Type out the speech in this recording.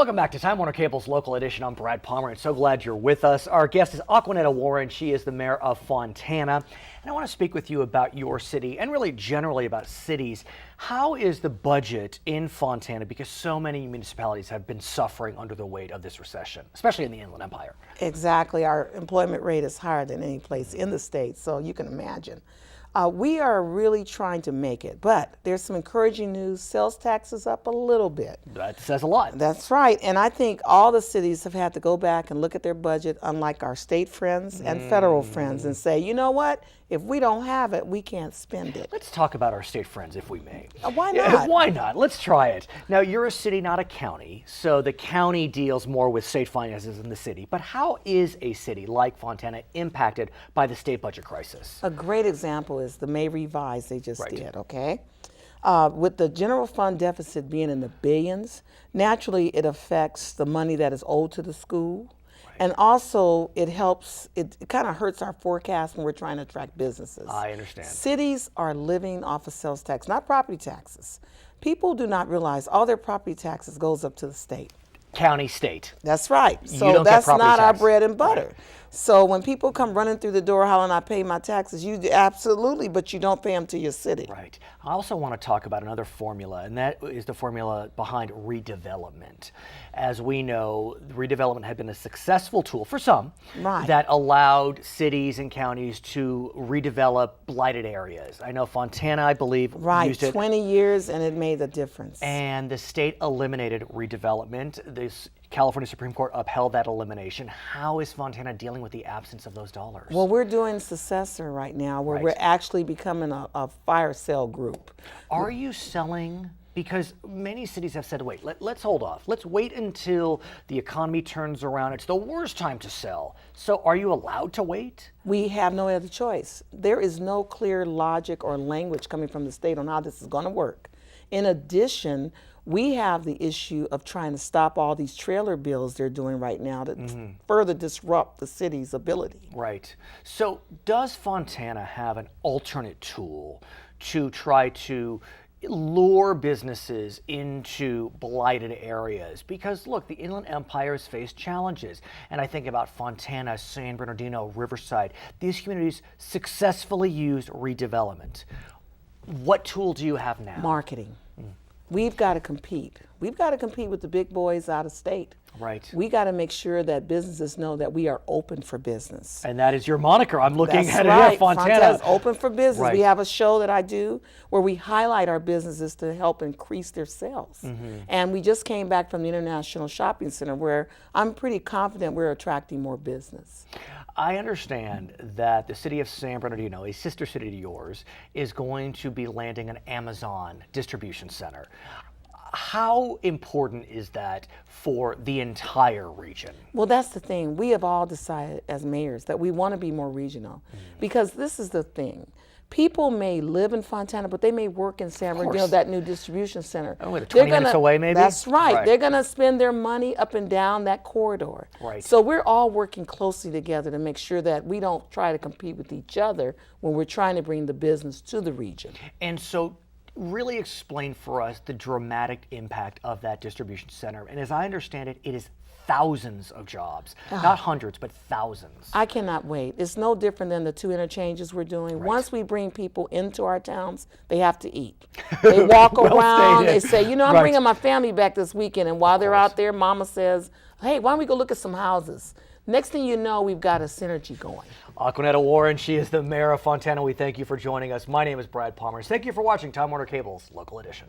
Welcome back to Time Warner Cable's Local Edition. I'm Brad Pomerance. So glad you're with us. Our guest is Acquanetta Warren. She is the mayor of Fontana. And I want to speak with you about your city and really generally about cities. How is the budget in Fontana? Because so many municipalities have been suffering under the weight of this recession, especially in the Inland Empire. Exactly. Our employment rate is higher than any place in the state, so you can imagine. We are really trying to make it, but there's some encouraging news. Sales tax is up a little bit. That says a lot. That's right, and I think all the cities have had to go back and look at their budget, unlike our state friends and federal friends, and say, you know what? If we don't have it, we can't spend it. Let's talk about our state friends, if we may. Why not? Why not? Let's try it. Now, you're a city, not a county, so the county deals more with state finances than the city. But how is a city like Fontana impacted by the state budget crisis? A great example is the May revise they just Right. did, okay? With the general fund deficit being in the billions, naturally it affects the money that is owed to the school. And also, it kind of hurts our forecast when we're trying to attract businesses. I understand. Cities are living off of sales tax, not property taxes. People do not realize all their property taxes goes up to the state. County, state. That's right. You So don't get that's property not our tax. bread and butter. Right. So when people come running through the door hollering, I pay my taxes, you absolutely, but you don't pay them to your city. Right. I also want to talk about another formula, and that is the formula behind redevelopment. As we know, redevelopment had been a successful tool for some Right. that allowed cities and counties to redevelop blighted areas. I know Fontana, I believe, Right, used it. 20 years and it made a difference. And the state eliminated redevelopment. This California Supreme Court upheld that elimination. How is Fontana dealing with the absence of those dollars? Well, we're doing successor right now where Right. we're actually becoming a fire sale group. Are you selling? Because many cities have said, wait, let's hold off. Let's wait until the economy turns around. It's the worst time to sell. So are you allowed to wait? We have no other choice. There is no clear logic or language coming from the state on how this is going to work. In addition, we have the issue of trying to stop all these trailer bills they're doing right now that further disrupt the city's ability. Right. So does Fontana have an alternate tool to try to lure businesses into blighted areas? Because look, the Inland Empire has faced challenges. And I think about Fontana, San Bernardino, Riverside. These communities successfully used redevelopment. What tool do you have now? Marketing. We've got to compete. We've got to compete with the big boys out of state. Right. We got to make sure that businesses know that we are open for business. And that is your moniker. I'm looking That's at right. it here, Fontana. Fontana's open for business. Right. We have a show that I do where we highlight our businesses to help increase their sales. And we just came back from the International Shopping Center where I'm pretty confident we're attracting more business. I understand that the city of San Bernardino, a sister city to yours, is going to be landing an Amazon distribution center. How important is that for the entire region? Well, that's the thing. We have all decided as mayors that we want to be more regional because this is the thing. People may live in Fontana, but they may work in San Bernardino, that new distribution center. Oh, wait, 20 minutes away maybe? That's right. Right. They're going to spend their money up and down that corridor. Right. So we're all working closely together to make sure that we don't try to compete with each other when we're trying to bring the business to the region. And so really explain for us the dramatic impact of that distribution center. And as I understand it, it is thousands of jobs, not hundreds, but thousands. I cannot wait. It's no different than the 2 interchanges we're doing. Right. Once we bring people into our towns, they have to eat. They walk Well around, stated. they say, you know, I'm Right. bringing my family back this weekend. And while they're out there, mama says, hey, why don't we go look at some houses? Next thing you know, we've got a synergy going. Acquanetta Warren, she is the mayor of Fontana. We thank you for joining us. My name is Brad Pomerance. Thank you for watching Time Warner Cable's Local Edition.